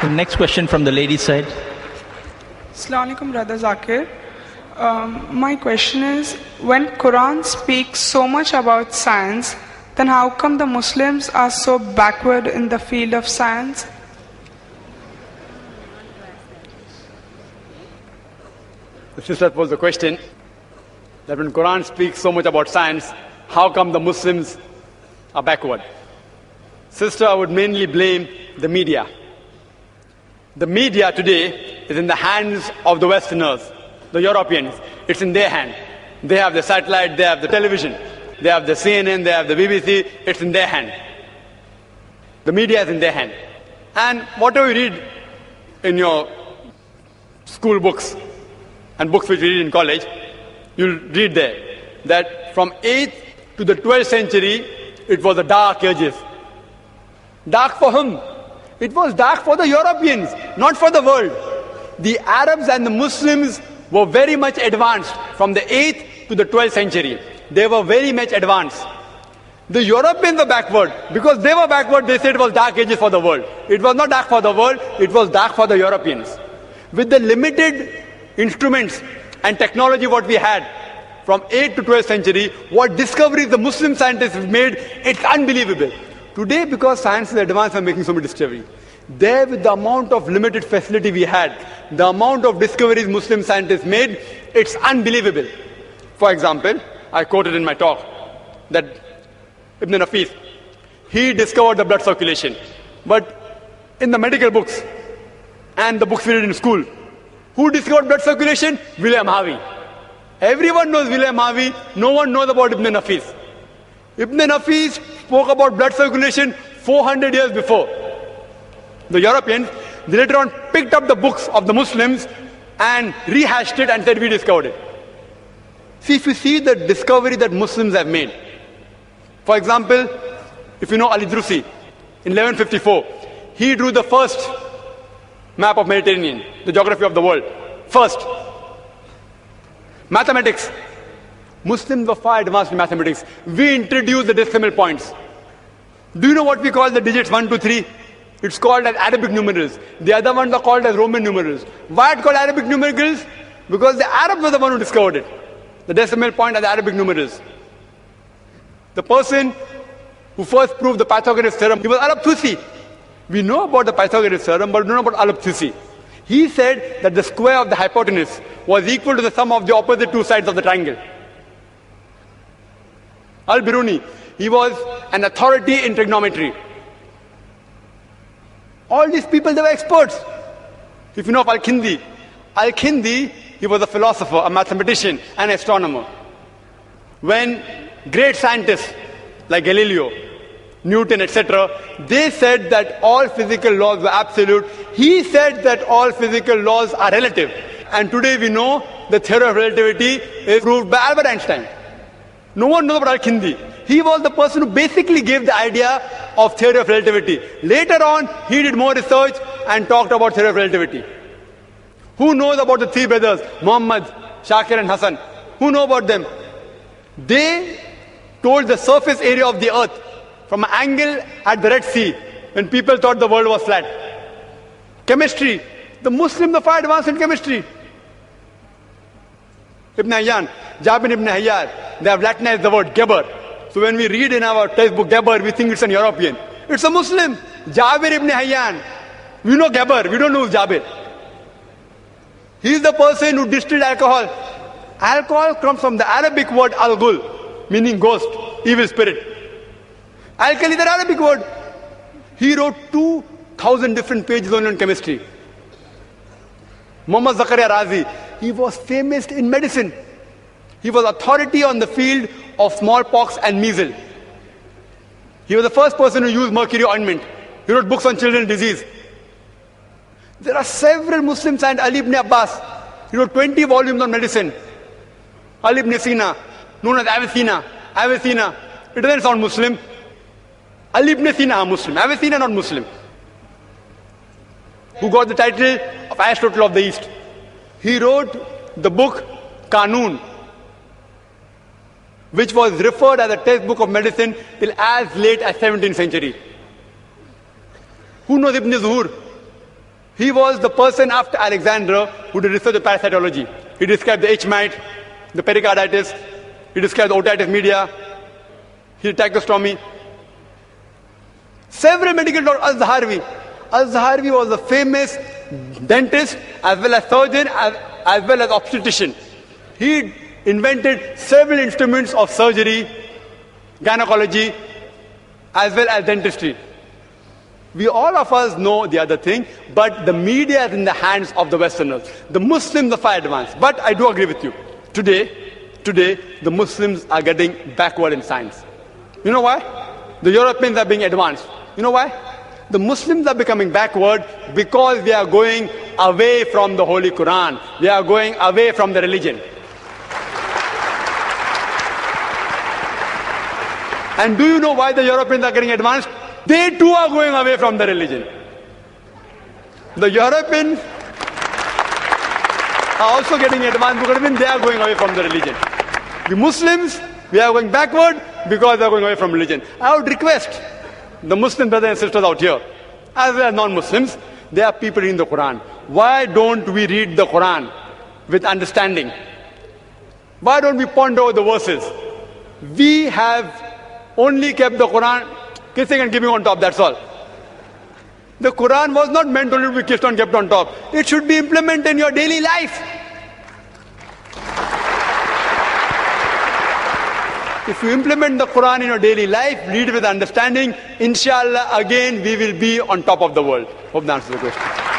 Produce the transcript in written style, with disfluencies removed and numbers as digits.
The next question from the ladies' side. Assalamu alaikum, Brother Zakir. My question is, when Quran speaks so much about science, then how come the Muslims are so backward in the field of science? The sister posed the question that when Quran speaks so much about science, how come the Muslims are backward? Sister, I would mainly blame the media. The media today is in the hands of the Westerners, the Europeans. It's in their hand. They have the satellite, they have the television, they have the CNN, they have the BBC. It's in their hand. The media is in their hand. And whatever you read in your school books and books which you read in college, you'll read there that from 8th to the 12th century, it was the dark ages. Dark for whom? It was dark for the Europeans, not for the world. The Arabs and the Muslims were very much advanced from the 8th to the 12th century. They were very much advanced. The Europeans were backward. Because they were backward, they said it was dark ages for the world. It was not dark for the world, it was dark for the Europeans. With the limited instruments and technology what we had from 8th to 12th century, what discoveries the Muslim scientists have made, it's unbelievable. Today, because science is advanced, we are making so many discoveries. There, with the amount of limited facility we had, the amount of discoveries Muslim scientists made, it's unbelievable. For example, I quoted in my talk that Ibn Nafis, he discovered the blood circulation. But in the medical books and the books we read in school, who discovered blood circulation? William Harvey. Everyone knows William Harvey, no one knows about Ibn Nafis. Ibn Nafis spoke about blood circulation 400 years before. The Europeans, they later on picked up the books of the Muslims and rehashed it and said, we discovered it. See, if you see the discovery that Muslims have made. For example, if you know Al-Idrisi, in 1154, he drew the first map of Mediterranean, the geography of the world. First. Mathematics. Muslims were far advanced in mathematics. We introduced the decimal points. Do you know what we call the digits 1, 2, 3? It's called as Arabic numerals. The other ones are called as Roman numerals. Why it's called Arabic numerals? Because the Arabs were the one who discovered it. The decimal point as Arabic numerals. The person who first proved the Pythagoras theorem, he was Al-Tusi. We know about the Pythagoras theorem, but we don't know about Al-Tusi. He said that the square of the hypotenuse was equal to the sum of the opposite two sides of the triangle. Al-Biruni, he was an authority in trigonometry. All these people, they were experts. If you know of Al-Kindi, Al-Kindi, he was a philosopher, a mathematician, an astronomer. When great scientists like Galileo, Newton, etc., they said that all physical laws were absolute. He said that all physical laws are relative. And today we know the theory of relativity is proved by Albert Einstein. No one knows about Al-Kindi. He was the person who basically gave the idea of theory of relativity. Later on, he did more research and talked about theory of relativity. Who knows about the three brothers, Muhammad, Shakir and Hassan? Who know about them? They told the surface area of the earth from an angle at the Red Sea when people thought the world was flat. Chemistry. The Muslims are far advanced in chemistry. Ibn Hayyan, Jabir ibn Hayyan, they have Latinized the word Geber. So when we read in our textbook Geber, we think it's an European. It's a Muslim. Jabir ibn Hayyan. We know Geber, we don't know who's Jabir. He is the person who distilled alcohol. Alcohol comes from the Arabic word al-ghul, meaning ghost, evil spirit. Alkali is an Arabic word. He wrote 2,000 different pages only on chemistry. Muhammad Zakaria Razi, he was famous in medicine. He was authority on the field of smallpox and measles. He was the first person who used mercury ointment. He wrote books on children's disease. There are several Muslims, and Ali ibn Abbas, he wrote 20 volumes on medicine. Ali ibn Sina, known as Avicenna. Avicenna, it doesn't sound Muslim. Ali ibn Sina are Muslim. Avicenna not Muslim. Who got the title of Aristotle of the East. He wrote the book Qanun, which was referred as a textbook of medicine till as late as 17th century. Who knows Ibn Zuhur? He was the person after Alexander who did research on parasitology. He described the H. mite, the pericarditis, he described the otitis media, he did tracheostomy. Several medical doctors, Al-Zaharwi. Al-Zaharwi was a famous dentist as well as surgeon as well as obstetrician. He invented several instruments of surgery, gynecology, as well as dentistry. We all of us know the other thing, but the media is in the hands of the Westerners. The Muslims are far advanced. But I do agree with you. Today, the Muslims are getting backward in science. You know why? The Europeans are being advanced. You know why? The Muslims are becoming backward because we are going away from the Holy Quran. We are going away from the religion. And do you know why the Europeans are getting advanced? They too are going away from the religion. The Europeans are also getting advanced because even they are going away from the religion. The Muslims, we are going backward because they are going away from religion. I would request the Muslim brothers and sisters out here, as well as non-Muslims, they are people reading the Quran. Why don't we read the Quran with understanding? Why don't we ponder over the verses? We have only kept the Quran kissing and giving on top, that's all. The Quran was not meant only to be kissed and kept on top. It should be implemented in your daily life. If you implement the Quran in your daily life, read with understanding, inshallah, again we will be on top of the world. Hope that answers the question.